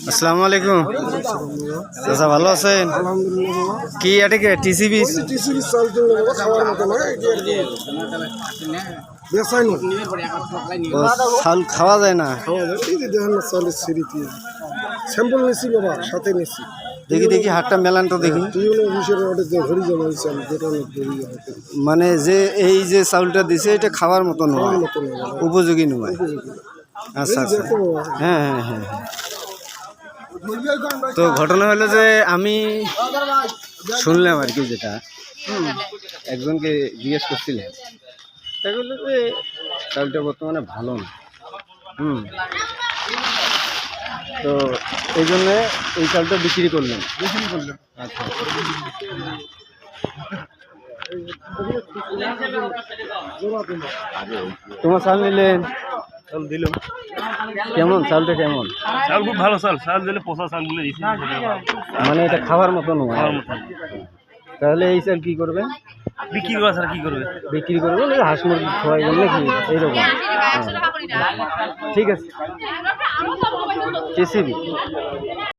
আসসালামু আলাইকুম চাচা, ভালো আছেন? কি এটা কি টিসিবি? চাল খাওয়া যায় না? স্যাম্পল নিচ্ছি বাবা, সাথে নিচ্ছি। দেখি দেখি হাতটা মেলান তো দেখি। মানে যে এই যে চাউলটা দিছে এটা খাওয়ার মতো নয়, উপযোগী নয়। আচ্ছা আচ্ছা, হ্যাঁ হ্যাঁ হ্যাঁ। তো ঘটনা হলো যে আমি শুনলাম আর কি, যেটা একজনকে জিজ্ঞেস করছিলেন, তা বললো যে চাউলটা বর্তমানে ভালো না। তো এই জন্যে এই চালটা বিক্রি করলেন। আচ্ছা, তোমার চাল নিলেন? চাল দিলাম। কেমন চালটা কেমন? চাল খুব ভালো চাল, চাল দিলে পচা চাল দিলে মানে এটা খাওয়ার মতো নয়। তাহলে এই চাল কি করবেন? বিক্রি করা ছাড়া কি করবে? বিক্রি করবেন, হাঁস মুরগি খাওয়াইবেন নাকি এইরকম? ঠিক আছে, টিসিবি।